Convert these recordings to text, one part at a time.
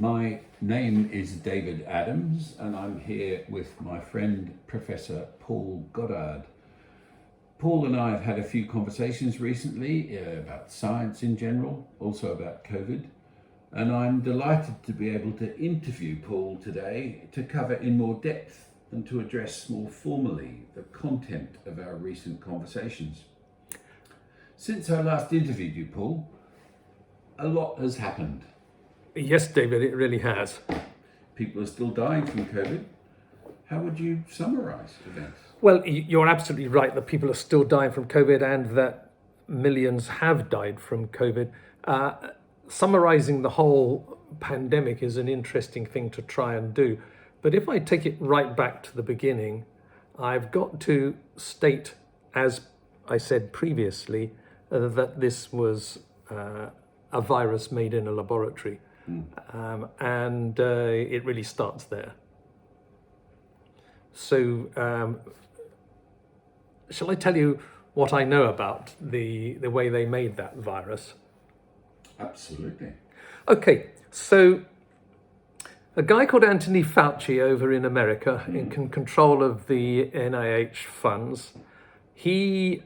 My name is David Adams, and I'm here with my friend Professor Paul Goddard. Paul and I have had a few conversations recently about science in general, also about COVID, and I'm delighted to be able to interview Paul today to cover in more depth and to address more formally the content of our recent conversations. Since I last interviewed you, Paul, a lot has happened. Yes, David, it really has. People are still dying from COVID. How would you summarise events? Well, you're absolutely right that people are still dying from COVID and that millions have died from COVID. Summarising the whole pandemic is an interesting thing to try and do. But if I take it right back to the beginning, I've got to state, as I said previously, that this was a virus made in a laboratory. And it really starts there. So, shall I tell you what I know about the way they made that virus? Absolutely. Okay, so a guy called Anthony Fauci over in America, in control of the NIH funds, he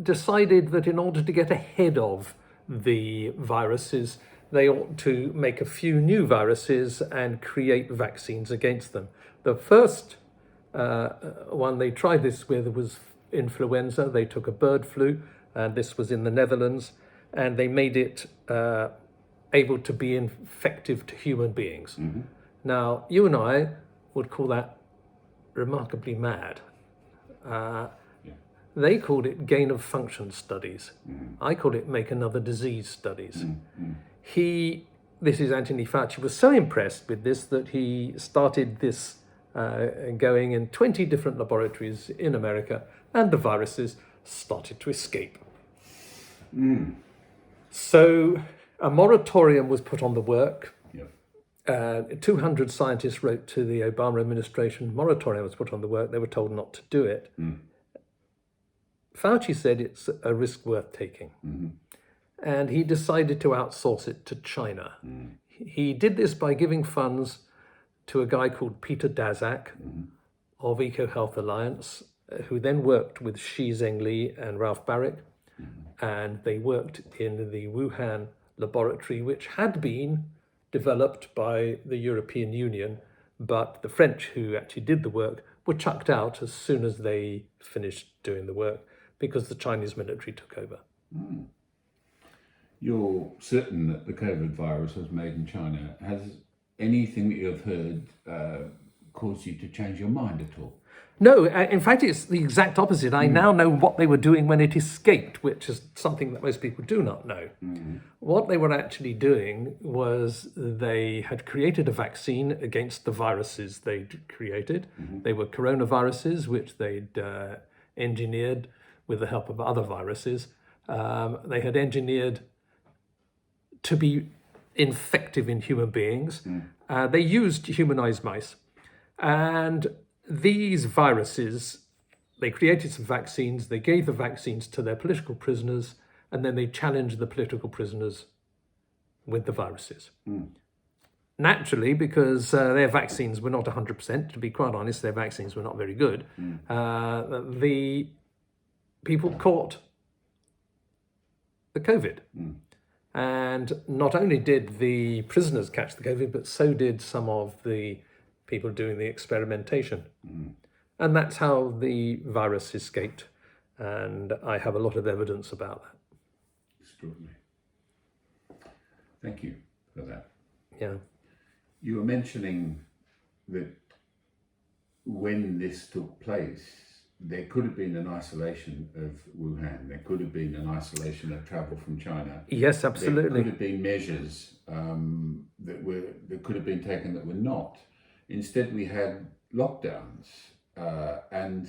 decided that in order to get ahead of the viruses, they ought to make a few new viruses and create vaccines against them. The first one they tried this with was influenza. They took a bird flu, and this was in the Netherlands, and they made it able to be infective to human beings. Mm-hmm. Now, you and I would call that remarkably mad. They called it gain of function studies. I call it make another disease studies. This is Anthony Fauci, was so impressed with this that he started this going in 20 different laboratories in America, and the viruses started to escape. So a moratorium was put on the work. 200 scientists wrote to the Obama administration. Moratorium was put on the work. They were told not to do it. Fauci said it's a risk worth taking. And he decided to outsource it to China. He did this by giving funds to a guy called Peter Daszak of EcoHealth Alliance, who then worked with Shi Zhengli and Ralph Baric. And they worked in the Wuhan laboratory, which had been developed by the European Union, but the French who actually did the work were chucked out as soon as they finished doing the work because the Chinese military took over. You're certain that the COVID virus was made in China. Has anything that you've heard caused you to change your mind at all? No, in fact, it's the exact opposite. I now know what they were doing when it escaped, which is something that most people do not know. What they were actually doing was they had created a vaccine against the viruses they'd created. They were coronaviruses, which they'd engineered with the help of other viruses. They had engineered to be infective in human beings. They used humanized mice. And these viruses, they created some vaccines, they gave the vaccines to their political prisoners, and then they challenged the political prisoners with the viruses. Naturally, because their vaccines were not 100%, to be quite honest, their vaccines were not very good, the people caught the COVID. And not only did the prisoners catch the COVID, but so did some of the people doing the experimentation. And that's how the virus escaped. And I have a lot of evidence about that. Extraordinary. Thank you for that. Yeah. You were mentioning that when this took place, there could have been an isolation of Wuhan. There could have been an isolation of travel from China. Yes, absolutely. There could have been measures that could have been taken that were not. Instead, we had lockdowns, and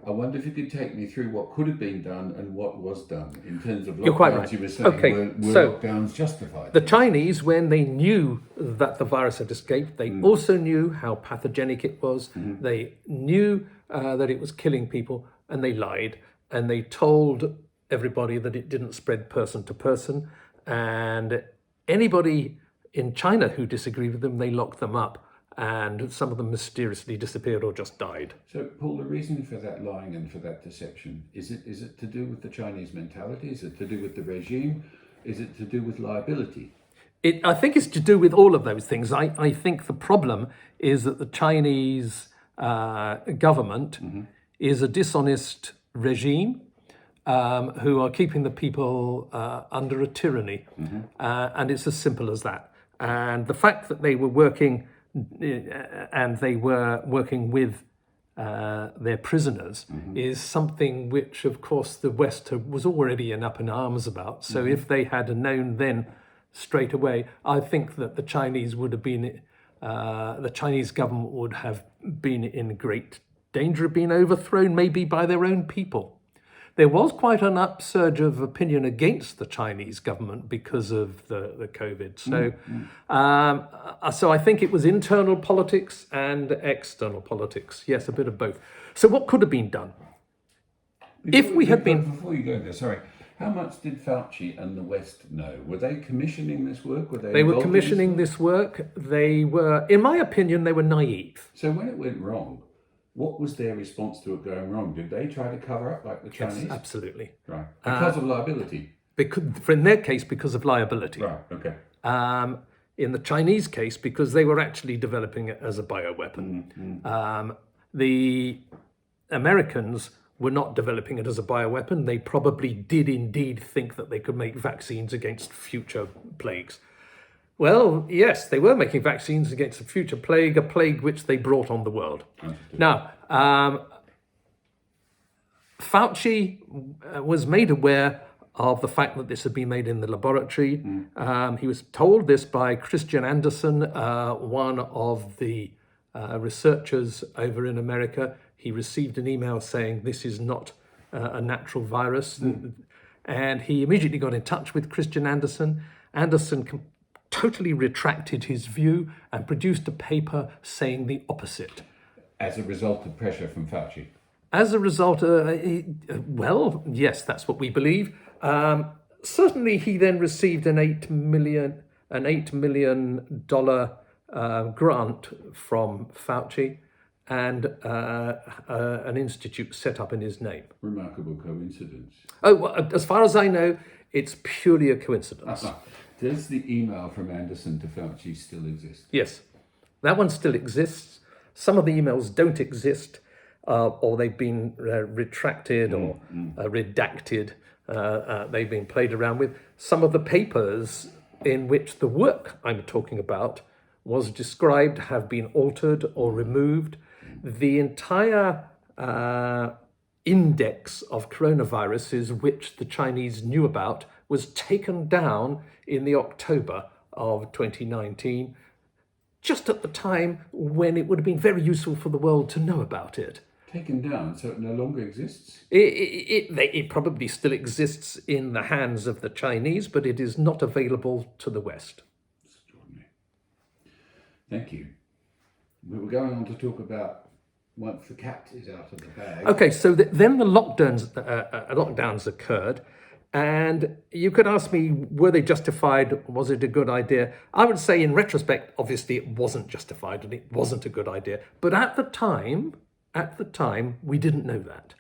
I wonder if you could take me through what could have been done and what was done in terms of lockdowns. You're quite right. You were saying, Okay, were so lockdowns justified? the Chinese, when they knew that the virus had escaped, they also knew how pathogenic it was. They knew that it was killing people, and they lied. And they told everybody that it didn't spread person to person. And anybody in China who disagreed with them, they locked them up, and some of them mysteriously disappeared or just died. So, Paul, the reason for that lying and for that deception, is it to do with the Chinese mentality? Is it to do with the regime? Is it to do with liability? I think it's to do with all of those things. I think the problem is that the Chinese government is a dishonest regime who are keeping the people under a tyranny. And it's as simple as that. And the fact that they were working with their prisoners is something which, of course, the West was already up in arms about. So if they had known then straight away, I think that the Chinese government would have been in great danger of being overthrown, maybe by their own people. There was quite an upsurge of opinion against the Chinese government because of the COVID. So I think it was internal politics and external politics. Yes, a bit of both. So what could have been done? Before you go there, sorry. How much did Fauci and the West know? Were they commissioning this work? They were commissioning this work. They were, in my opinion, they were naive. So when it went wrong, what was their response to it going wrong? Did they try to cover up like the Chinese? Yes, absolutely. Right. Because of liability? In their case, because of liability. Right, okay. In the Chinese case, because they were actually developing it as a bioweapon. The Americans were not developing it as a bioweapon. They probably did indeed think that they could make vaccines against future plagues. Well, yes, they were making vaccines against a future plague, a plague which they brought on the world. Now, Fauci was made aware of the fact that this had been made in the laboratory. He was told this by Christian Anderson, one of the researchers over in America. He received an email saying this is not a natural virus. And he immediately got in touch with Christian Anderson. Anderson totally retracted his view and produced a paper saying the opposite. As a result of pressure from Fauci? As a result, well, yes, that's what we believe. Certainly, he then received an $8 million grant from Fauci and an institute set up in his name. Remarkable coincidence. Oh, well, as far as I know, it's purely a coincidence. Does the email from Anderson to Fauci still exist? Yes, that one still exists. Some of the emails don't exist, or they've been retracted or redacted. They've been played around with. Some of the papers in which the work I'm talking about was described have been altered or removed. The entire index of coronaviruses which the Chinese knew about was taken down in the October of 2019, just at the time when it would have been very useful for the world to know about it. Taken down, so it no longer exists? It probably still exists in the hands of the Chinese, but it is not available to the West. Extraordinary. Thank you. We were going on to talk about once the cat is out of the bag. Okay, so then the lockdowns occurred. And you could ask me, were they justified? Was it a good idea? I would say in retrospect, obviously it wasn't justified and it wasn't a good idea. But at the time, we didn't know that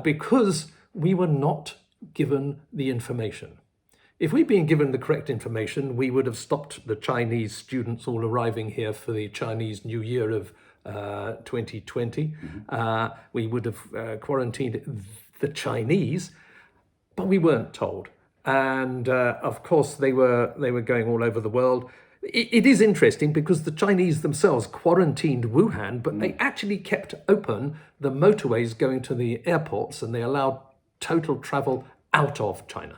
because we were not given the information. If we'd been given the correct information, we would have stopped the Chinese students all arriving here for the Chinese New Year of 2020. We would have quarantined the Chinese. But we weren't told. And of course, they were going all over the world. It is interesting because the Chinese themselves quarantined Wuhan, but they actually kept open the motorways going to the airports and they allowed total travel out of China.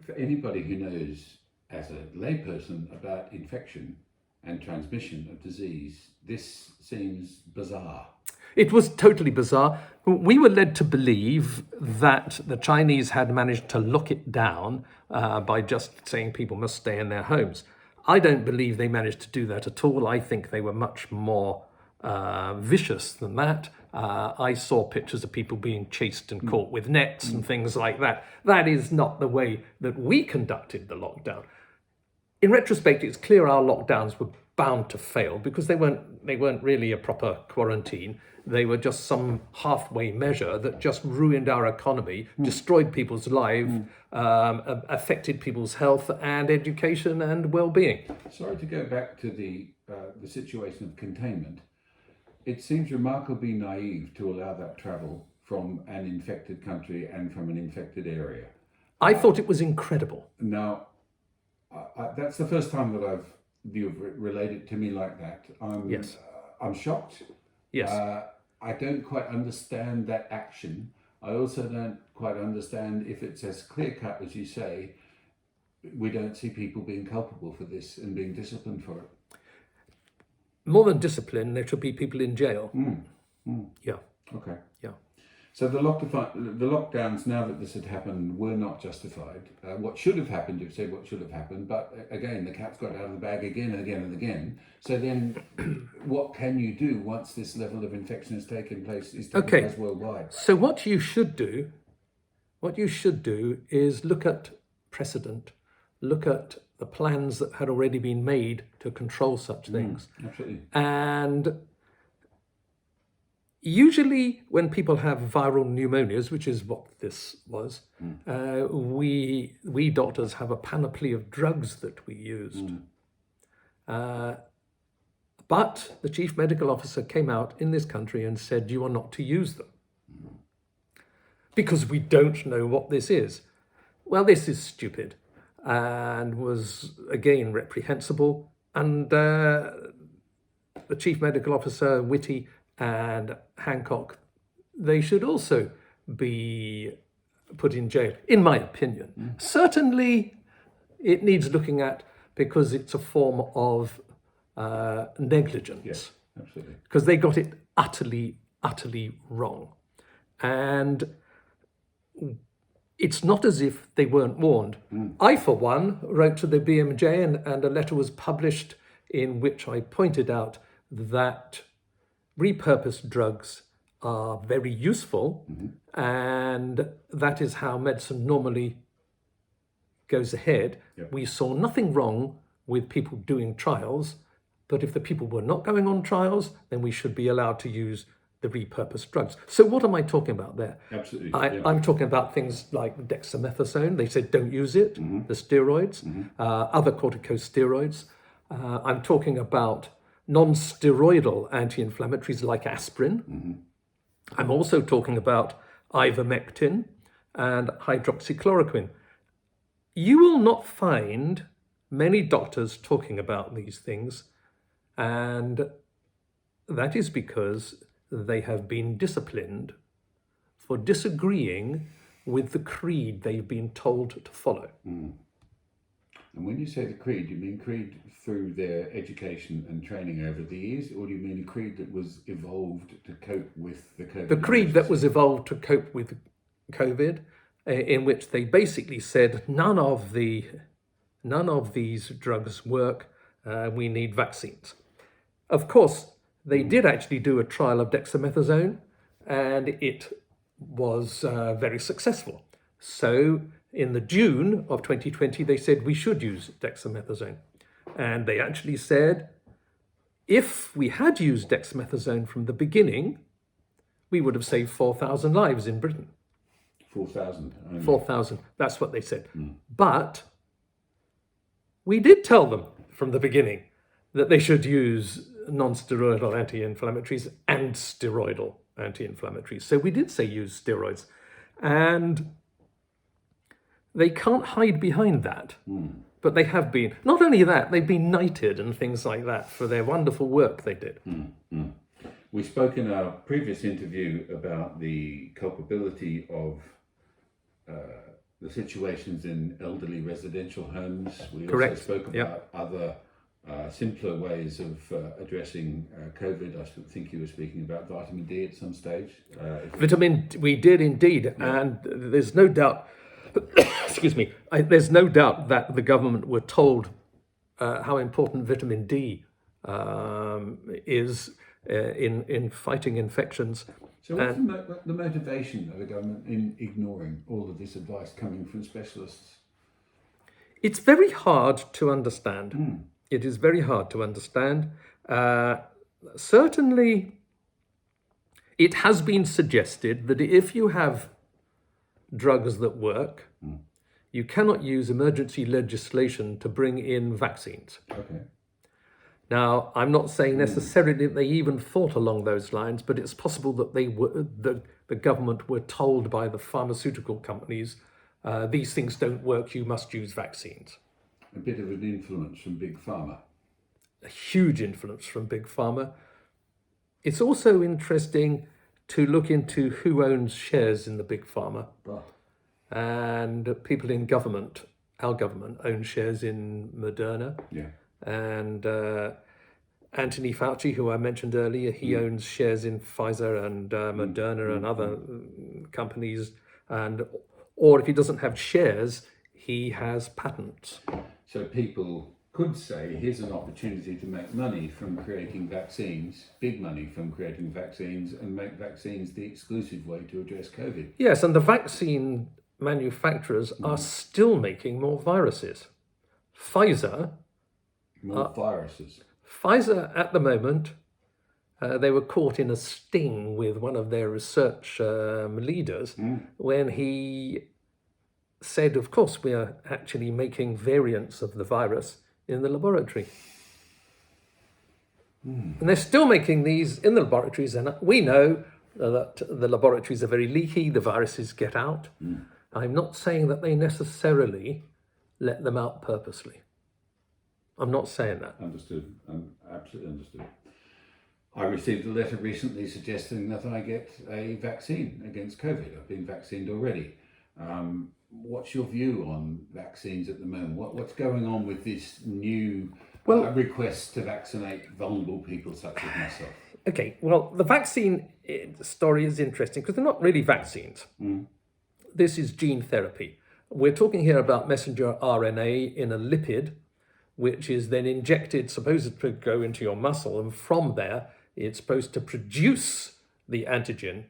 For anybody who knows, as a layperson, about infection and transmission of disease, this seems bizarre. It was totally bizarre. We were led to believe that the Chinese had managed to lock it down by just saying people must stay in their homes. I don't believe they managed to do that at all. I think they were much more vicious than that. I saw pictures of people being chased and caught with nets and things like that. That is not the way that we conducted the lockdown. in retrospect, it's clear our lockdowns were bound to fail because they weren't really a proper quarantine. They were just some halfway measure that just ruined our economy, destroyed people's lives, affected people's health and education and well-being. Sorry to go back to the situation of containment. It seems remarkably naive to allow that travel from an infected country and from an infected area. I thought it was incredible. Now, that's the first time that you've related to me like that. Yes. I'm shocked. Yes. I don't quite understand that action. I also don't quite understand if it's as clear cut as you say. We don't see people being culpable for this and being disciplined for it. More than discipline, there should be people in jail. Yeah. Okay. Yeah. So the lockdowns, now that this had happened, were not justified. What should have happened, you've said what should have happened, but again, the cat's got out of the bag again and again and again. So then what can you do once this level of infection has taken place, place worldwide? So what you should do is look at precedent, look at the plans that had already been made to control such things. Absolutely. And usually when people have viral pneumonias, which is what this was, we doctors have a panoply of drugs that we used. But the chief medical officer came out in this country and said, you are not to use them. Because we don't know what this is. Well, this is stupid and was, again, reprehensible. And the chief medical officer, Whitty, and Hancock, they should also be put in jail, in my opinion. Certainly, it needs looking at because it's a form of negligence. Yes, absolutely. Because they got it utterly, utterly wrong. And it's not as if they weren't warned. I, for one, wrote to the BMJ and a letter was published in which I pointed out that repurposed drugs are very useful, and that is how medicine normally goes ahead. Yep. We saw nothing wrong with people doing trials, but if the people were not going on trials, then we should be allowed to use the repurposed drugs. So what am I talking about there? Absolutely. I'm talking about things like dexamethasone. They said don't use it, the steroids, other corticosteroids. I'm talking about non-steroidal anti-inflammatories like aspirin. I'm also talking about ivermectin and hydroxychloroquine. You will not find many doctors talking about these things, and that is because they have been disciplined for disagreeing with the creed they've been told to follow. And when you say the creed, you mean creed through their education and training over the years, or do you mean a creed that was evolved to cope with the COVID? The creed that was evolved to cope with COVID, in which they basically said none of these drugs work. We need vaccines. Of course, they did actually do a trial of dexamethasone, and it was very successful. So in the June of 2020, they said we should use dexamethasone. And they actually said, if we had used dexamethasone from the beginning, we would have saved 4,000 lives in Britain. 4,000. 4,000, that's what they said. But we did tell them from the beginning that they should use non-steroidal anti-inflammatories and steroidal anti-inflammatories. So we did say use steroids. And they can't hide behind that. But they have been. Not only that, they've been knighted and things like that for their wonderful work they did. We spoke in our previous interview about the culpability of the situations in elderly residential homes. We Correct. also spoke about other simpler ways of addressing COVID. I think you were speaking about vitamin D at some stage. We did indeed. And there's no doubt, excuse me, there's no doubt that the government were told how important vitamin D is in fighting infections. So what's the motivation of the government in ignoring all of this advice coming from specialists? It's very hard to understand. It is very hard to understand. Certainly, it has been suggested that if you have drugs that work, you cannot use emergency legislation to bring in vaccines. Okay. Now, I'm not saying necessarily that they even thought along those lines, but it's possible that they were, the government were told by the pharmaceutical companies, these things don't work, you must use vaccines. A bit of an influence from Big Pharma. A huge influence from Big Pharma. It's also interesting to look into who owns shares in the Big Pharma. Oh. And people in government, our government, own shares in Moderna. Yeah. And Anthony Fauci, who I mentioned earlier, he owns shares in Pfizer and Moderna and other companies. Or if he doesn't have shares, he has patents. So people could say, here's an opportunity to make money from creating vaccines, big money from creating vaccines, and make vaccines the exclusive way to address COVID. Yes, and the vaccine manufacturers are still making more viruses. Pfizer at the moment, they were caught in a sting with one of their research leaders when he said, of course, we are actually making variants of the virus in the laboratory. And they're still making these in the laboratories, and we know that the laboratories are very leaky, the viruses get out. I'm not saying that they necessarily let them out purposely. I'm not saying that. Understood. Absolutely understood. I received a letter recently suggesting that I get a vaccine against COVID. I've been vaccinated already. What's your view on vaccines at the moment? What's going on with this new request to vaccinate vulnerable people such as myself? Okay, well, the vaccine story is interesting because they're not really vaccines. This is gene therapy. We're talking here about messenger RNA in a lipid, which is then injected, supposed to go into your muscle, and from there, it's supposed to produce the antigen,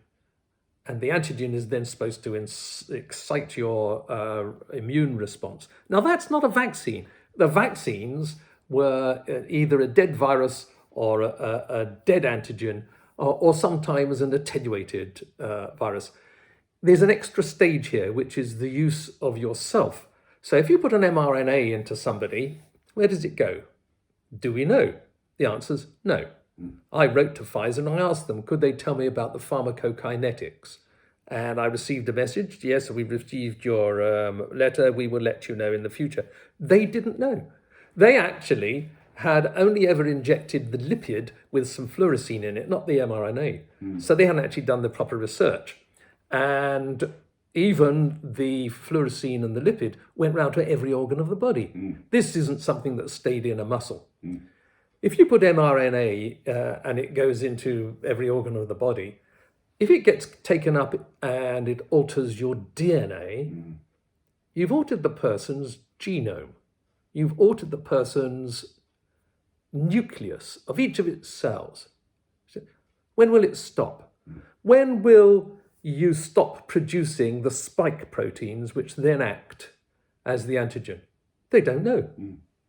and the antigen is then supposed to excite your immune response. Now, that's not a vaccine. The vaccines were either a dead virus or a dead antigen, or sometimes an attenuated virus. There's an extra stage here, which is the use of yourself. So if you put an mRNA into somebody, where does it go? Do we know? The answer's no. I wrote to Pfizer and I asked them, could they tell me about the pharmacokinetics? And I received a message, yes, we've received your letter, we will let you know in the future. They didn't know. They actually had only ever injected the lipid with some fluorescein in it, not the mRNA. So they hadn't actually done the proper research. And even the fluorescein and the lipid went round to every organ of the body. This isn't something that stayed in a muscle. If you put mRNA and it goes into every organ of the body, if it gets taken up and it alters your DNA, you've altered the person's genome. You've altered the person's nucleus of each of its cells. When will it stop? When will you stop producing the spike proteins which then act as the antigen? They don't know.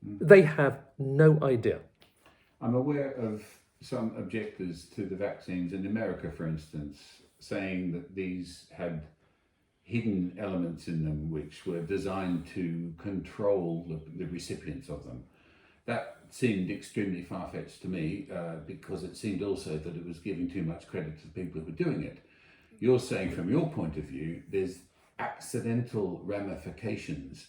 They have no idea. I'm aware of some objectors to the vaccines in America, for instance, saying that these had hidden elements in them which were designed to control the recipients of them. That seemed extremely far-fetched to me because it seemed also that it was giving too much credit to the people who were doing it. You're saying from your point of view, there's accidental ramifications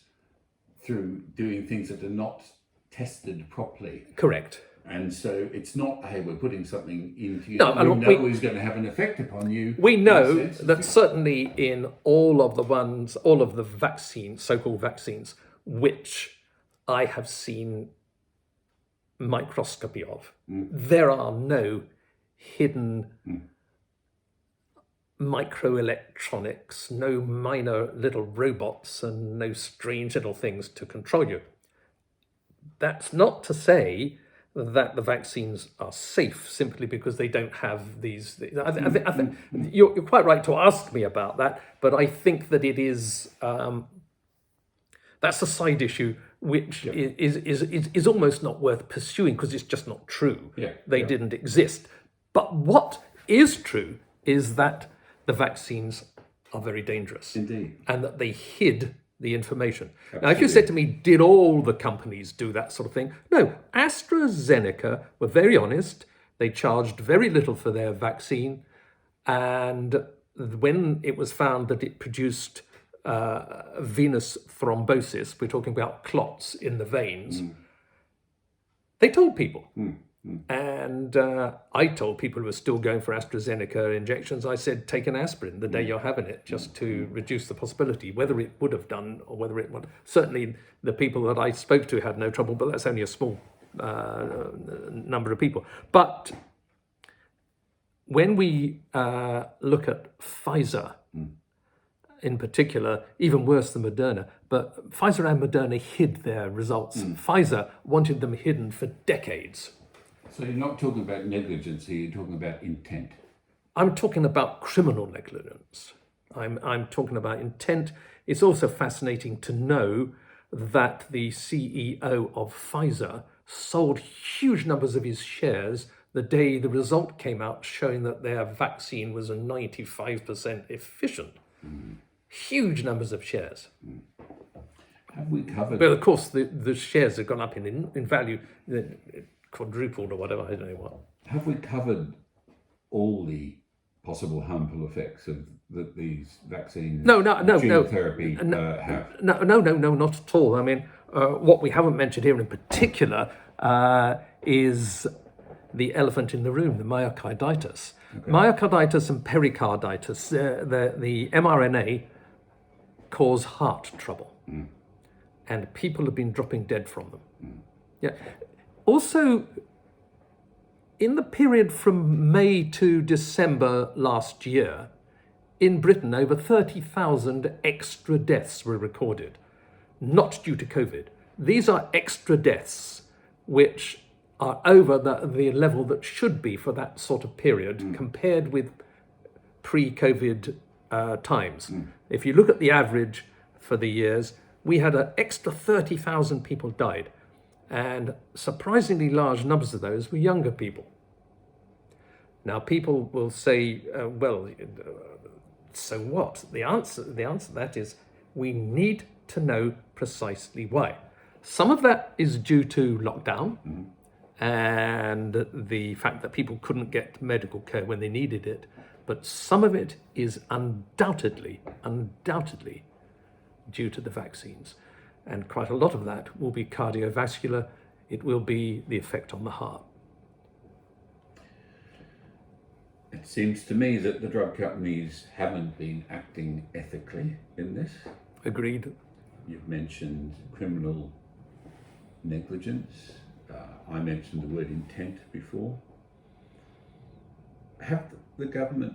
through doing things that are not tested properly. Correct. And so it's not, hey, we're putting something into you No, that we know is going to have an effect upon you. We know that certainly in all of the vaccines, so-called vaccines, which I have seen microscopy of, there are no hidden microelectronics, no minor little robots and no strange little things to control you. That's not to say that the vaccines are safe simply because they don't have these. You're quite right to ask me about that, but I think that it is That's a side issue which is almost not worth pursuing because it's just not true. They didn't exist. But what is true is that the vaccines are very dangerous. Indeed. And that they hid the information. Now, if you said to me, did all the companies do that sort of thing? No, AstraZeneca were very honest. They charged very little for their vaccine. And when it was found that it produced venous thrombosis, we're talking about clots in the veins, they told people. And I told people who were still going for AstraZeneca injections, I said, take an aspirin the day you're having it, just to reduce the possibility, whether it would have done or whether it would. Certainly the people that I spoke to had no trouble, but that's only a small number of people. But when we look at Pfizer, in particular, even worse than Moderna, but Pfizer and Moderna hid their results. Pfizer wanted them hidden for decades. So you're not talking about negligence here, you're talking about intent. I'm talking about criminal negligence. I'm talking about intent. It's also fascinating to know that the CEO of Pfizer sold huge numbers of his shares the day the result came out showing that their vaccine was a 95% efficient. Huge numbers of shares. Have we covered... But of course, the shares have gone up in value, quadrupled or whatever, I don't know what. Have we covered all the possible harmful effects of these vaccines? No, gene therapy have? No, not at all. I mean, what we haven't mentioned here in particular is the elephant in the room, the myocarditis. Okay. Myocarditis and pericarditis, the mRNA cause heart trouble. And people have been dropping dead from them. Yeah. Also, in the period from May to December last year, in Britain, over 30,000 extra deaths were recorded, not due to COVID. These are extra deaths, which are over the level that should be for that sort of period compared with pre-COVID times. If you look at the average for the years, we had an extra 30,000 people died. And surprisingly large numbers of those were younger people. Now, people will say, well, so what? The answer to that is we need to know precisely why. Some of that is due to lockdown and the fact that people couldn't get medical care when they needed it. But some of it is undoubtedly due to the vaccines. And quite a lot of that will be cardiovascular. It will be the effect on the heart. It seems to me that the drug companies haven't been acting ethically in this. Agreed. You've mentioned criminal negligence. I mentioned the word intent before. Have the government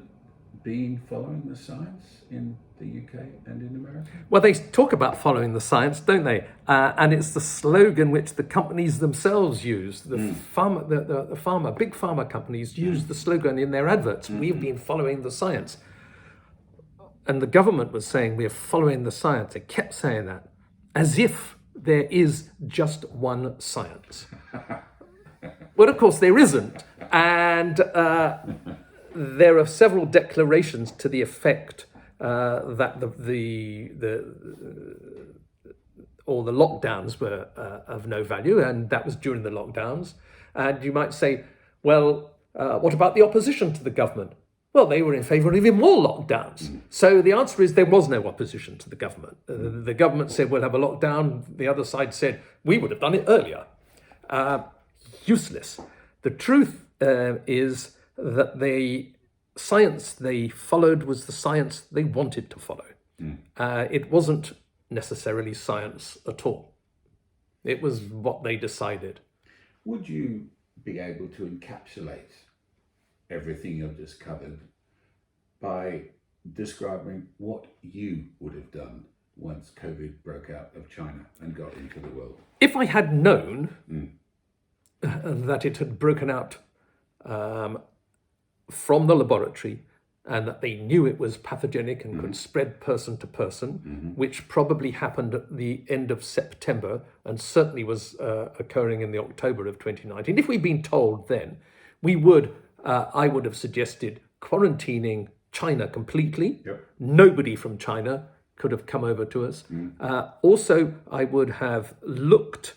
been following the science in the UK and in America? Well, they talk about following the science, don't they? And it's the slogan which the companies themselves use. The big pharma companies use the slogan in their adverts. We've been following the science. And the government was saying we're following the science. They kept saying that as if there is just one science. Well, of course, there isn't. And there are several declarations to the effect that all the lockdowns were of no value, and that was during the lockdowns. And you might say, well, what about the opposition to the government? Well, they were in favour of even more lockdowns. So the answer is there was no opposition to the government. The government said we'll have a lockdown. The other side said we would have done it earlier. Useless. The truth is that the science they followed was the science they wanted to follow. It wasn't necessarily science at all. It was what they decided. Would you be able to encapsulate everything you've just covered by describing what you would have done once COVID broke out of China and got into the world? If I had known that it had broken out from the laboratory and that they knew it was pathogenic and could spread person to person, which probably happened at the end of September and certainly was occurring in the October of 2019. If we'd been told then, I would have suggested quarantining China completely. Yep. Nobody from China could have come over to us. Also, I would have looked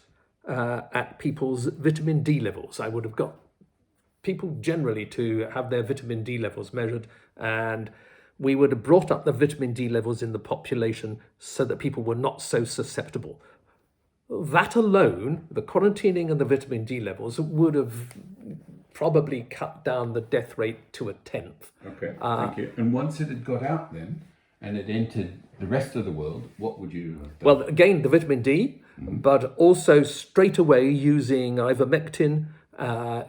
at people's vitamin D levels. I would have got people generally to have their vitamin D levels measured, and we would have brought up the vitamin D levels in the population so that people were not so susceptible. That alone, the quarantining and the vitamin D levels, would have probably cut down the death rate to a 10th. Okay, thank you. And once it had got out then, and it entered the rest of the world, what would you have done? Well, again, the vitamin D, but also straight away using ivermectin,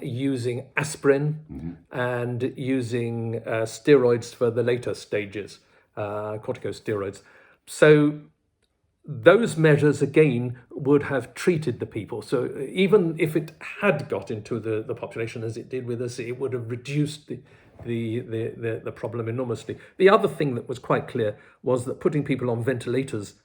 using aspirin, and using steroids for the later stages, corticosteroids. So those measures, again, would have treated the people. So even if it had got into the population as it did with us, it would have reduced the problem enormously. The other thing that was quite clear was that putting people on ventilators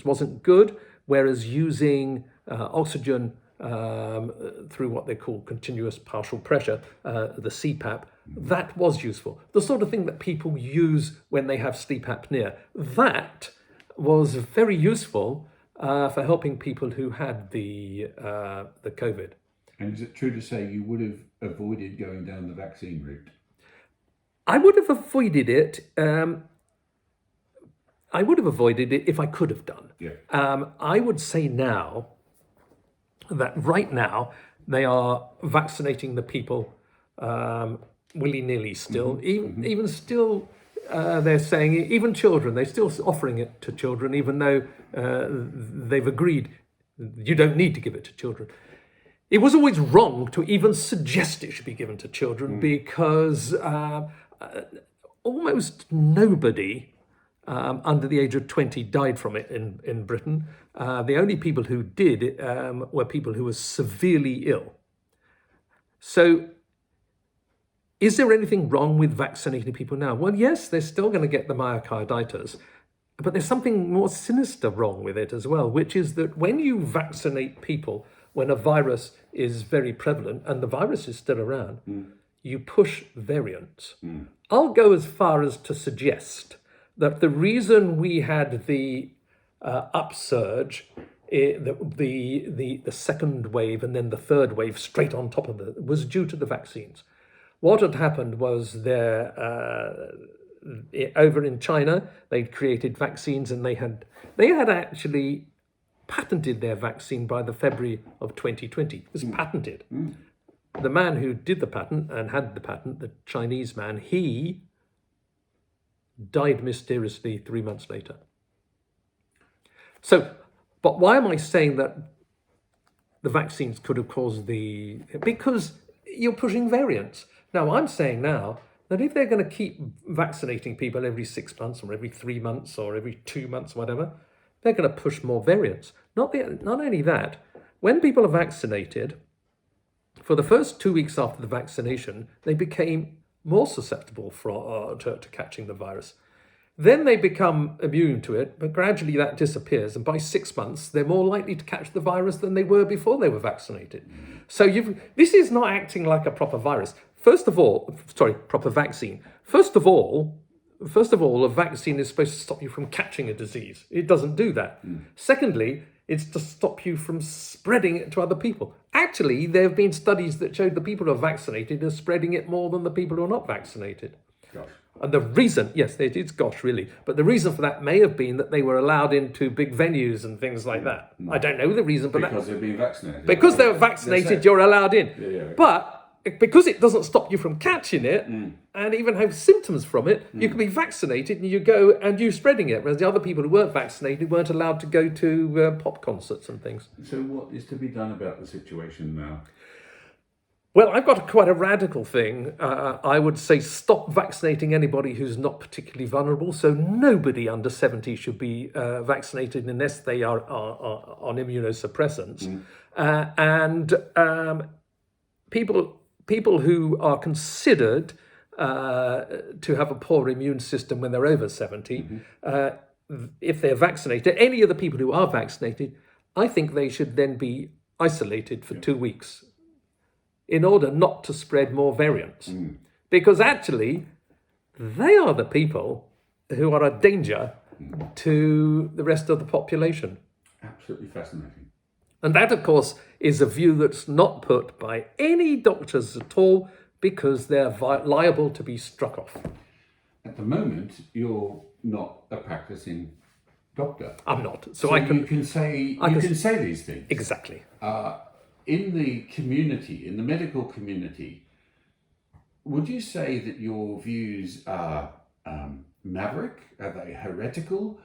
wasn't good, whereas using oxygen through what they call continuous partial pressure, the CPAP, that was useful. The sort of thing that people use when they have sleep apnea, that was very useful for helping people who had the COVID. And is it true to say you would have avoided going down the vaccine route? I would have avoided it. I would have avoided it if I could have done. Yeah. I would say now that right now they are vaccinating the people willy-nilly still. Even still, they're saying even children, they're still offering it to children, even though they've agreed you don't need to give it to children. It was always wrong to even suggest it should be given to children because almost nobody under the age of 20 died from it in Britain. The only people who did were people who were severely ill. So is there anything wrong with vaccinating people now? Well, yes, they're still going to get the myocarditis, but there's something more sinister wrong with it as well, which is that when you vaccinate people, when a virus is very prevalent and the virus is still around, you push variants. I'll go as far as to suggest that the reason we had the upsurge, the second wave and then the third wave straight on top of it, was due to the vaccines. What had happened was over in China, they'd created vaccines and they had actually patented their vaccine by the February of 2020. It was patented. The man who did the patent and had the patent, the Chinese man, he died mysteriously 3 months later. So, but why am I saying that the vaccines could have caused because you're pushing variants. Now, I'm saying now that if they're going to keep vaccinating people every 6 months or every 3 months or every 2 months, whatever, they're going to push more variants. Not only that, when people are vaccinated, for the first 2 weeks after the vaccination, they became more susceptible to catching the virus. Then they become immune to it, but gradually that disappears. And by 6 months, they're more likely to catch the virus than they were before they were vaccinated. So this is not acting like a proper virus. Proper vaccine. First of all, a vaccine is supposed to stop you from catching a disease. It doesn't do that. Secondly, it's to stop you from spreading it to other people. Actually, there have been studies that showed the people who are vaccinated are spreading it more than the people who are not vaccinated. Gosh. And the reason, yes, it is gosh, really, but the reason for that may have been that they were allowed into big venues and things like that. I don't know the reason, but because they're being vaccinated. Because they were vaccinated, you're allowed in. Yeah. But because it doesn't stop you from catching it and even have symptoms from it, you can be vaccinated and you go and you're spreading it, whereas the other people who weren't vaccinated weren't allowed to go to pop concerts and things. So what is to be done about the situation now? Well, I've got quite a radical thing. I would say stop vaccinating anybody who's not particularly vulnerable. So nobody under 70 should be vaccinated unless they are on immunosuppressants. And people who are considered to have a poor immune system when they're over 70. If they're vaccinated, any of the people who are vaccinated, I think they should then be isolated for 2 weeks in order not to spread more variants. Because actually, they are the people who are a danger to the rest of the population. Absolutely fascinating. And that, of course, is a view that's not put by any doctors at all, because they're liable to be struck off. At the moment, you're not a practicing doctor. I'm not. So you can say these things. Exactly. In the community, in the medical community, would you say that your views are maverick? Are they heretical?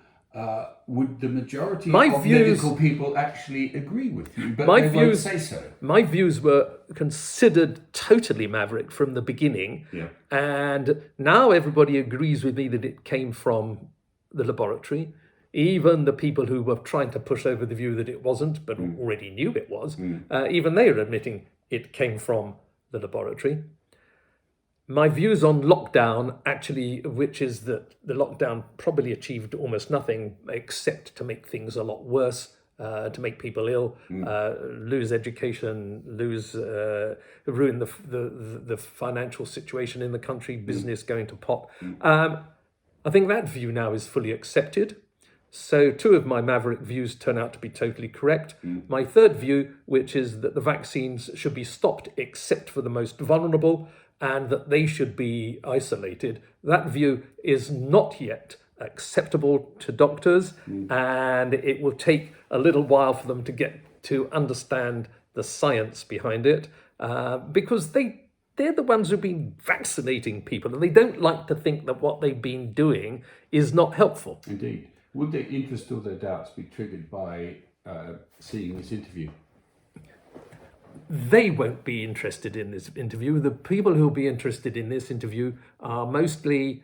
Would the majority of medical people actually agree with you, but they won't say so? My views were considered totally maverick from the beginning, and now everybody agrees with me that it came from the laboratory. Even the people who were trying to push over the view that it wasn't, but already knew it was, even they are admitting it came from the laboratory. My views on lockdown, actually, which is that the lockdown probably achieved almost nothing except to make things a lot worse, to make people ill, lose education, ruin the financial situation in the country, business going to pot. I think that view now is fully accepted. So 2 of my maverick views turn out to be totally correct. My third view, which is that the vaccines should be stopped except for the most vulnerable, and that they should be isolated, that view is not yet acceptable to doctors, and it will take a little while for them to get to understand the science behind it, because they're the ones who've been vaccinating people, and they don't like to think that what they've been doing is not helpful. Indeed. Would their interest or their doubts be triggered by seeing this interview? They won't be interested in this interview. The people who will be interested in this interview are mostly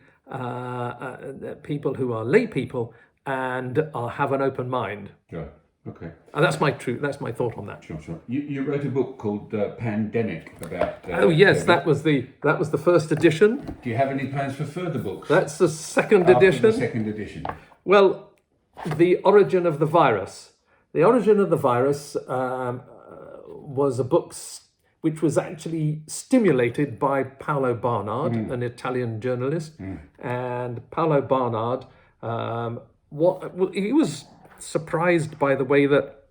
people who are lay people and have an open mind. Sure. Okay. And that's my thought on that. Sure. You wrote a book called Pandemic about. Oh yes, that was the first edition. Do you have any plans for further books? That's the second edition. The second edition. Well, the origin of the virus. The origin of the virus was a book which was actually stimulated by Paolo Barnard, an Italian journalist. And Paolo Barnard, he was surprised by the way that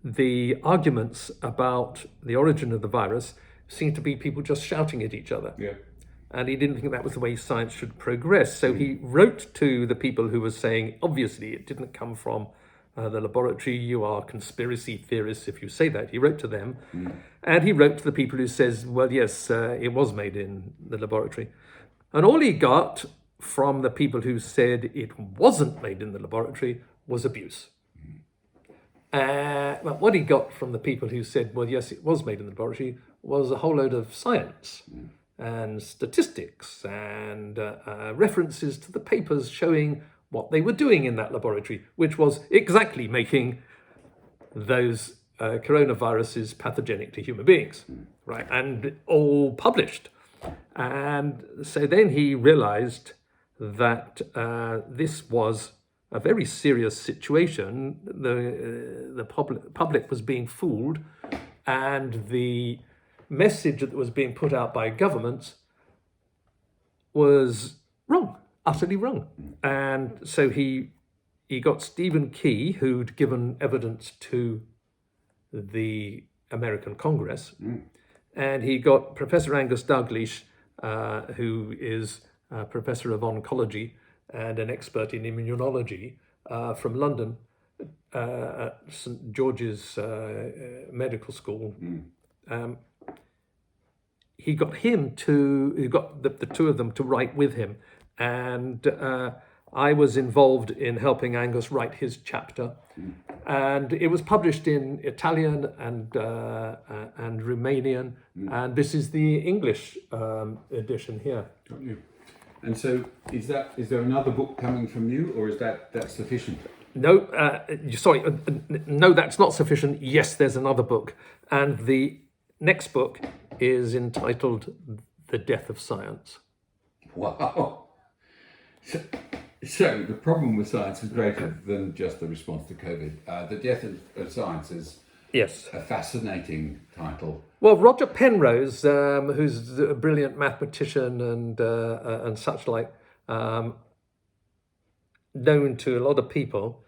the arguments about the origin of the virus seemed to be people just shouting at each other. Yeah. And he didn't think that was the way science should progress. So he wrote to the people who were saying, obviously, it didn't come from the laboratory. You are conspiracy theorists if you say that. He wrote to them. And he wrote to the people who says, well, yes, it was made in the laboratory. And all he got from the people who said it wasn't made in the laboratory was abuse. But what he got from the people who said, well, yes, it was made in the laboratory, was a whole load of science and statistics and references to the papers showing what they were doing in that laboratory, which was exactly making those coronaviruses pathogenic to human beings, right? And all published. And so then he realized that this was a very serious situation. The public was being fooled, and the message that was being put out by governments was wrong, utterly wrong. And so he got Stephen Key, who'd given evidence to the American Congress, and he got Professor Angus Dalgleish, who is a professor of oncology and an expert in immunology from London at St George's Medical School. He got the 2 of them to write with him, and I was involved in helping Angus write his chapter, and it was published in Italian and Romanian, and this is the English edition here. Got you. And so, is there another book coming from you, or is that sufficient? No, no, that's not sufficient. Yes, there's another book, and the next book is entitled the death of science. Wow. So the problem with science is greater than just the response to COVID. The death of science is Yes. a fascinating title. Well, Roger Penrose, who's a brilliant mathematician and such like, known to a lot of people,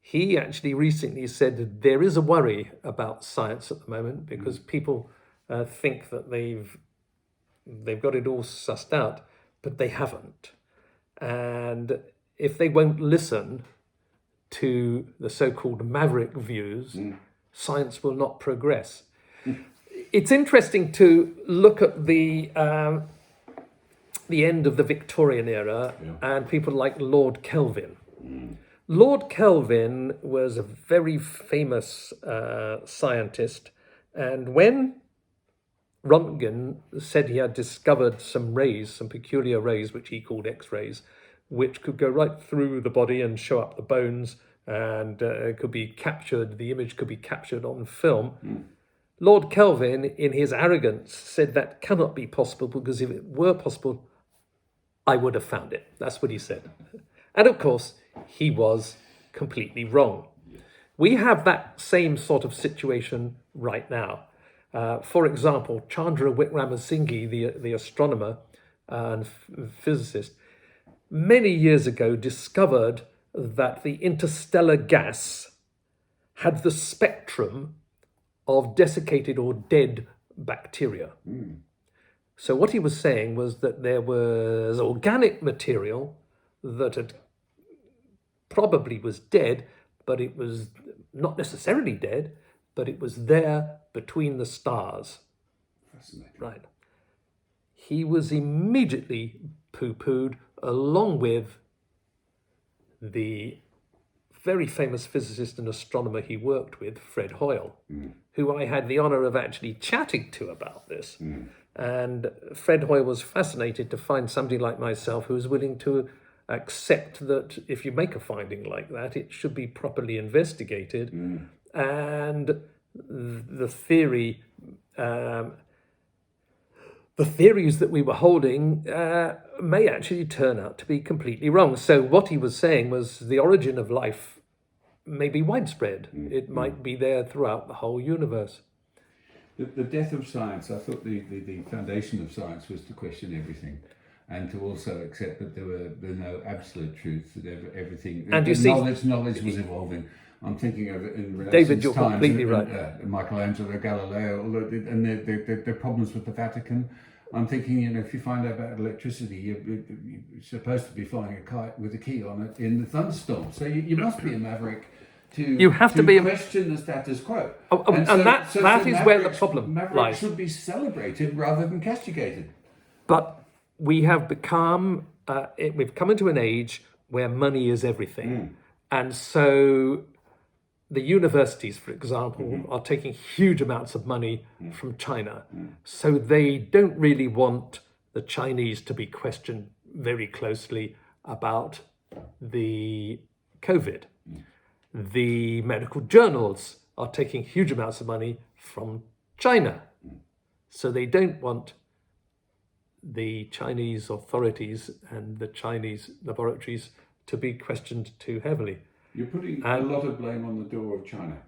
he actually recently said that there is a worry about science at the moment because people think that they've got it all sussed out, but they haven't. And if they won't listen to the so-called maverick views, science will not progress. It's interesting to look at the end of the Victorian era and people like Lord Kelvin. Lord Kelvin was a very famous scientist, and when Röntgen said he had discovered some rays, some peculiar rays, which he called X-rays, which could go right through the body and show up the bones, and could be captured, the image could be captured on film. Lord Kelvin, in his arrogance, said that cannot be possible because if it were possible, I would have found it. That's what he said. And of course, he was completely wrong. We have that same sort of situation right now. For example, Chandra Wickramasinghe, the astronomer and physicist, many years ago discovered that the interstellar gas had the spectrum of desiccated or dead bacteria. So what he was saying was that there was organic material that had probably was dead, but it was not necessarily dead, but it was there between the stars. Fascinating. Right. He was immediately poo-pooed, along with the very famous physicist and astronomer he worked with, Fred Hoyle, who I had the honor of actually chatting to about this. And Fred Hoyle was fascinated to find somebody like myself who was willing to accept that if you make a finding like that, it should be properly investigated. And the theories that we were holding may actually turn out to be completely wrong. So what he was saying was the origin of life may be widespread. It might be there throughout the whole universe. The death of science, I thought the foundation of science was to question everything and to also accept that there were no absolute truths, that everything, And you see, knowledge was evolving. I'm thinking of it in Renaissance David, you're times, completely right. Michelangelo, Galileo, and the problems with the Vatican. I'm thinking, if you find out about electricity, you're supposed to be flying a kite with a key on it in the thunderstorm. So you must be a maverick to question the status quo. That is where the problem Mavericks lies. should be celebrated rather than castigated. But we have become, we've come into an age where money is everything. And so the universities, for example, are taking huge amounts of money from China. So they don't really want the Chinese to be questioned very closely about the COVID. The medical journals are taking huge amounts of money from China. So they don't want the Chinese authorities and the Chinese laboratories to be questioned too heavily. You're putting a lot of blame on the door of China.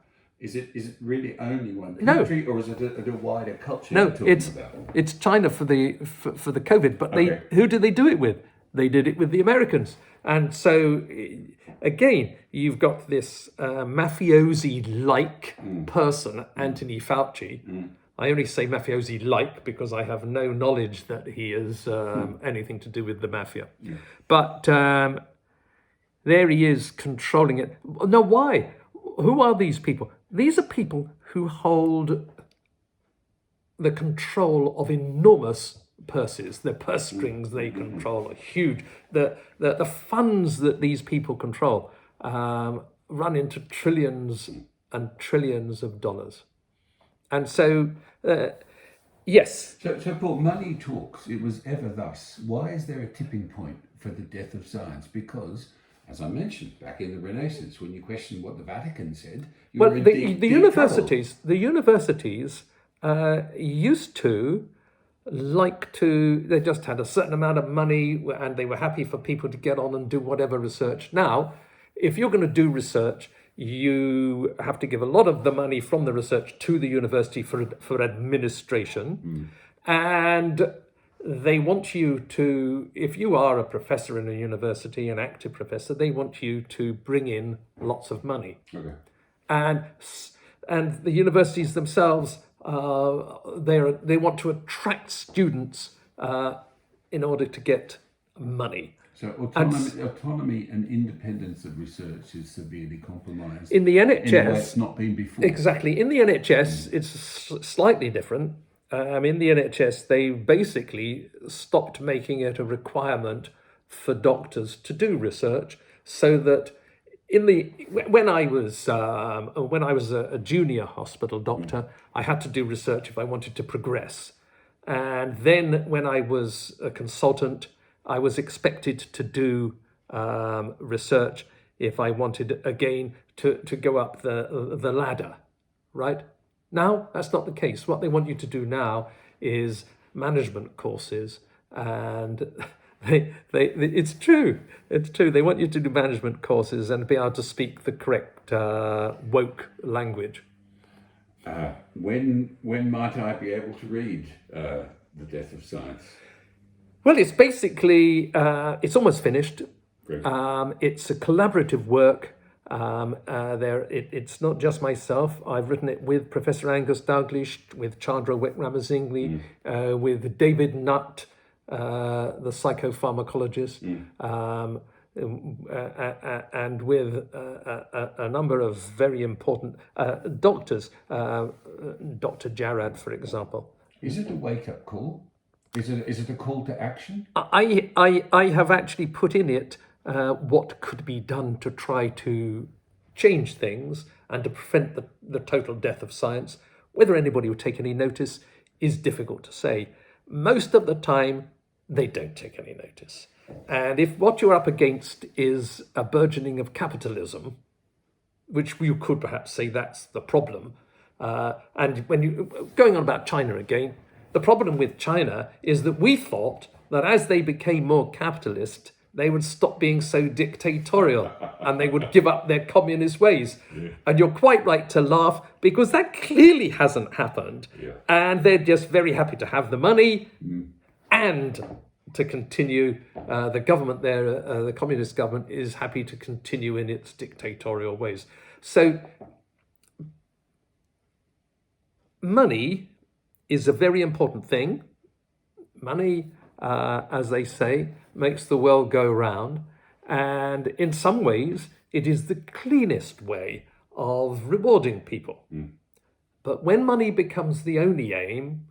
Is it really only one country, or is it a wider culture? No, it's China for the COVID. But who did they do it with? They did it with the Americans. And so again, you've got this mafiosi-like person, Anthony Fauci. I only say mafiosi-like because I have no knowledge that he is anything to do with the mafia. But there he is controlling it. No, why? Who are these people? These are people who hold the control of enormous purses. The purse strings they control are huge. The funds that these people control run into trillions and trillions of dollars. And so, yes. So Paul, money talks. It was ever thus. Why is there a tipping point for the death of science? Because, as I mentioned, back in the Renaissance, when you questioned what the Vatican said, the universities used to they just had a certain amount of money and they were happy for people to get on and do whatever research. Now, if you're going to do research, you have to give a lot of the money from the research to the university for administration. And they want you to, if you are a professor in a university, an active professor, they want you to bring in lots of money. Okay. And the universities themselves, they want to attract students in order to get money. So autonomy and independence of research is severely compromised. In the NHS, in a way it's not been before. Exactly. In the NHS, it's slightly different. In the NHS, they basically stopped making it a requirement for doctors to do research, so that when I was a junior hospital doctor, I had to do research if I wanted to progress, and then when I was a consultant, I was expected to do research if I wanted again to go up the ladder, right? Now that's not the case. What they want you to do now is management courses, and it's true. They want you to do management courses and be able to speak the correct woke language. When might I be able to read The Death of Science? Well, it's basically it's almost finished. Great. It's a collaborative work. It's not just myself. I've written it with Professor Angus Dalglish, with Chandra Wickramasinghe, with David Nutt, the psychopharmacologist, and with a number of very important doctors, Dr. Jarrad, for example. Is it a wake-up call? Is it a call to action? I have actually put in it what could be done to try to change things and to prevent the total death of science. Whether anybody will take any notice is difficult to say. Most of the time, they don't take any notice. And if what you're up against is a burgeoning of capitalism, which you could perhaps say that's the problem, and when you going on about China again, the problem with China is that we thought that as they became more capitalist, they would stop being so dictatorial and they would give up their communist ways. Yeah. And you're quite right to laugh, because that clearly hasn't happened. Yeah. And they're just very happy to have the money and to continue. The government there, the communist government, is happy to continue in its dictatorial ways. So money is a very important thing. Money, as they say, makes the world go round. And in some ways, it is the cleanest way of rewarding people. But when money becomes the only aim,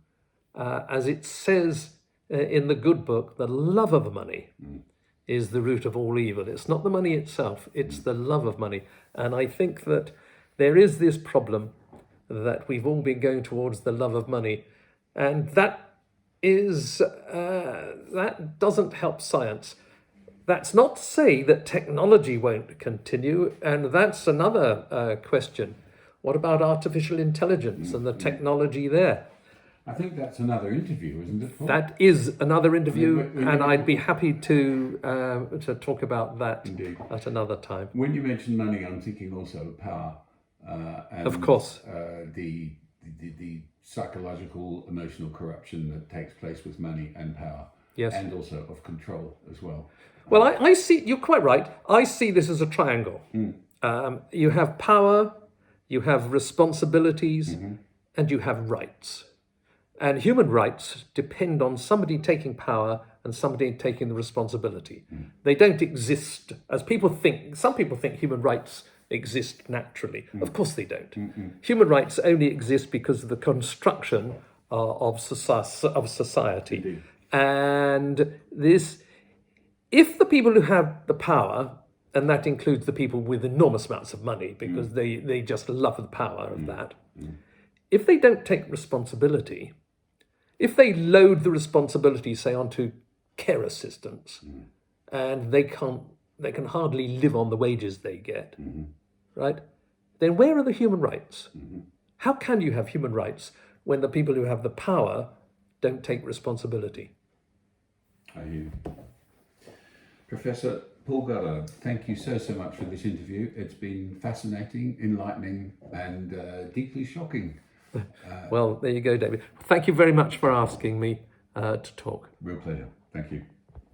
as it says in the good book, the love of money is the root of all evil. It's not the money itself, it's the love of money. And I think that there is this problem that we've all been going towards the love of money. And that doesn't help science. That's not to say that technology won't continue, and that's another question. What about artificial intelligence and the technology there? I think that's another interview, isn't it, Paul? That is another interview, and I'd be happy to talk about that at another time. When you mention money, I'm thinking also of power. And, of course. The psychological, emotional corruption that takes place with money and power. Yes. And also of control as well. Well, I see, you're quite right. I see this as a triangle. You have power, you have responsibilities, and you have rights. And human rights depend on somebody taking power and somebody taking the responsibility. They don't exist as people think. Some people think human rights exist naturally. Of course they don't. Human rights only exist because of the construction of society. Indeed. And if the people who have the power, and that includes the people with enormous amounts of money, because they just love the power of that, if they don't take responsibility, if they load the responsibility, say, onto care assistants, and they can hardly live on the wages they get, right? Then where are the human rights? How can you have human rights when the people who have the power don't take responsibility. I hear you. Professor Paul Goddard, thank you so much for this interview. It's been fascinating, enlightening, and deeply shocking. Well, there you go, David. Thank you very much for asking me to talk. Real pleasure. Thank you.